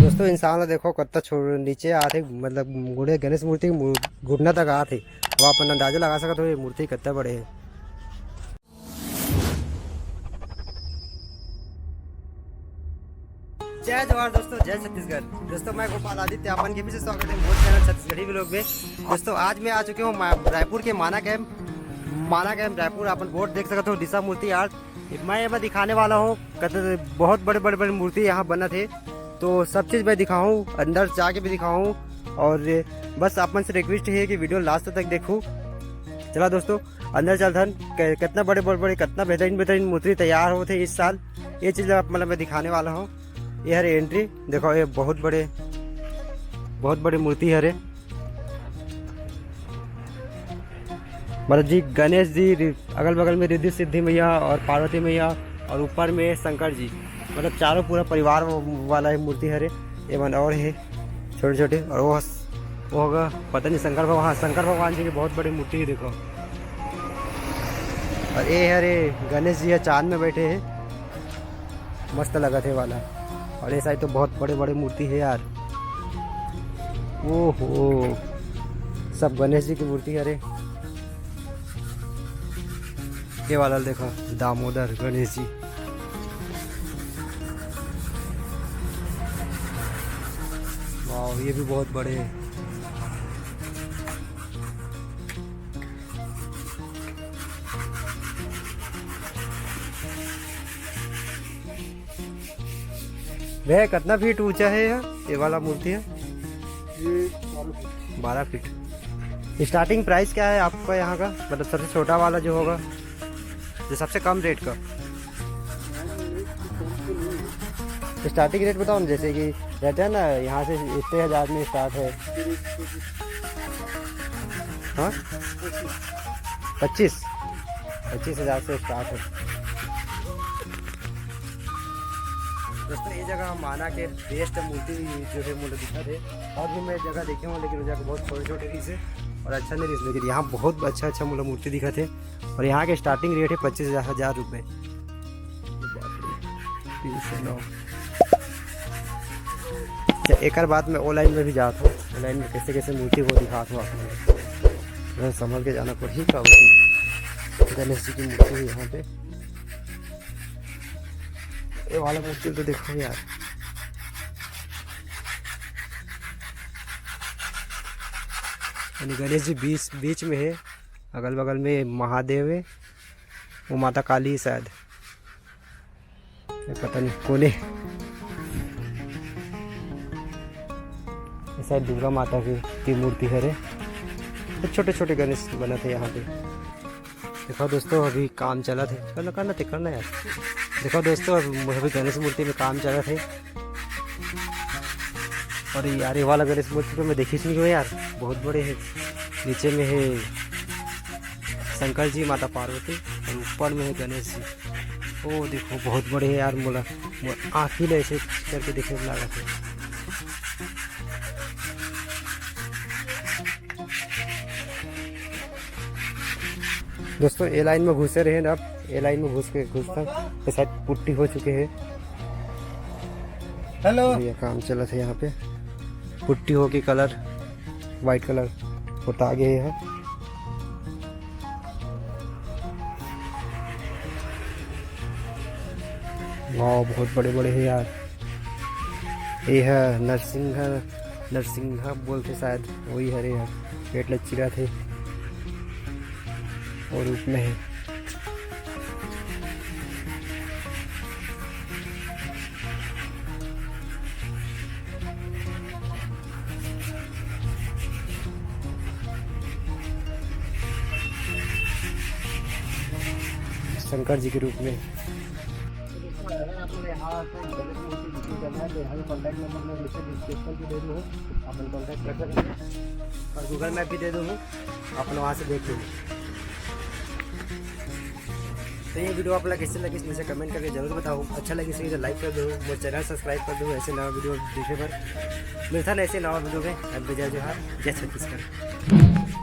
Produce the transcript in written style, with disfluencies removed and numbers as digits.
दोस्तों इंसान देखो कत्ता छोड़ नीचे आते मतलब गुड़े गणेश मूर्ति घुटना तक आते अब अपन अंदाजा लगा सका तो ये मूर्ति कितना बड़े है। जय जवाहर दोस्तों, जय छत्तीसगढ़। दोस्तों मैं गोपाल आदित्य, अपन के पीछे स्वागत है मोर चैनल छत्तीसगढ़ी व्लॉग में। दोस्तों आज मैं आ चुके हूँ रायपुर के माना कैंप रायपुर। अपन बोर्ड देख सकते हो दिशा मूर्ति आर्ट। मैं यहाँ दिखाने वाला हूँ बहुत बड़े मूर्ति यहाँ बना थे, तो सब चीज़ मैं दिखाऊँ, अंदर जाके भी दिखाऊँ। और बस अपन से रिक्वेस्ट है कि वीडियो लास्ट तक देखूँ। चला दोस्तों अंदर चलथन, कितना बड़े कितना बेहतरीन मूर्ति तैयार होते इस साल। ये चीज़ मतलब मैं दिखाने वाला हूँ। ये हरे एंट्री देखो, ये बहुत बड़े मूर्ति हरे मतलब जी गणेश जी, अगल बगल में रिद्धि सिद्धि मैया और पार्वती मैया, और ऊपर में शंकर जी, मतलब चारों पूरा परिवार वाला है मूर्ति हरे। ये मन और है छोटे छोटे, और वो होगा पता नहीं शंकर भगवान जी की बहुत बड़ी मूर्ति है देखो। और ये हरे गणेश जी चांद में बैठे हैं, मस्त लगा थे वाला। और ये साइड तो बहुत बड़े मूर्ति है यार। ओहो सब गणेश जी की मूर्ति अरे। ये वाला देखो दामोदर गणेश जी, वाह ये भी बहुत बड़े हैं। वह कितना फीट ऊंचा है ये वाला मूर्ति है? ये 12 फीट। स्टार्टिंग प्राइस क्या है आपका यहाँ का, मतलब सबसे छोटा वाला जो होगा, जो सबसे कम रेट का स्टार्टिंग रेट बताओ ना। जैसे कि रहता है ना यहाँ से इतने हज़ार में स्टार्ट है। हाँ 25,000 से स्टार्ट है। दोस्तों ये जगह माना के बेस्ट मूर्ति जो है मुझे दिखा थे, और भी मैं जगह देखे हूँ लेकिन वो जगह बहुत छोटे पीस है और अच्छा नहीं, लेकिन यहाँ बहुत अच्छा मुझे मूर्ति दिखा थे। और यहाँ के स्टार्टिंग रेट है 25,000 रुपये। एक बात मैं ऑनलाइन में भी जाता हूँ, ऑनलाइन में कैसे मूर्ति वो दिखाता हूँ आपको, संभल के जाना पड़ेगा। गणेश जी की मूर्ति है यहाँ पे। ये वाला मूर्ति तो देखो यार, गणेश जी बीच में है, अगल बगल में महादेव है, वो माता काली शायद, पता नहीं कौन है, शायद दुर्गा माता की मूर्ति है रे। छोटे गणेश बना थे यहाँ पे। देखो दोस्तों अभी काम चला थे, करना यार। देखो दोस्तों अभी गणेश मूर्ति में काम चला थे। और यार ये वाला गणेश मूर्ति तो मैं देखी नहीं हूँ यार, बहुत बड़े हैं। नीचे में है शंकर जी, माता पार्वती, और ऊपर में है गणेश जी। ओ देखो बहुत बड़े हैं यार, मोला आँख ही ऐसे करके देखने में लगा था। दोस्तों ए लाइन में घुसे रहे ना, अब ए लाइन में घुसता शायद पुट्टी हो चुके हैं। हेलो ये काम चला था यहाँ पे, पुट्टी हो के कलर वाइट कलर होता आ गया है। वाह बहुत बड़े हैं यार। ये है नरसिंहा बोलते शायद, वही हरे यार, पेट लच्चीरा थे और रूप में है। शंकर जी के रूप में। कॉन्टैक्ट नंबर मैं डिस्क्रिप्शन भी दे दूँ, अपन कॉन्टैक्ट कर सकते हैं, और गूगल मैप भी दे दूँ, अपन वहाँ से देख लीजिए। तो ये वीडियो आप लोग कैसे लगे नीचे कमेंट करके जरूर बताओ। अच्छा लगे इसे लाइक कर दो, वो चैनल सब्सक्राइब कर दो ऐसे नवा वीडियो देखने पर। मिलता है ऐसे नवा वीडियो में। अब जय जोहार, जय छत्तीसगढ़।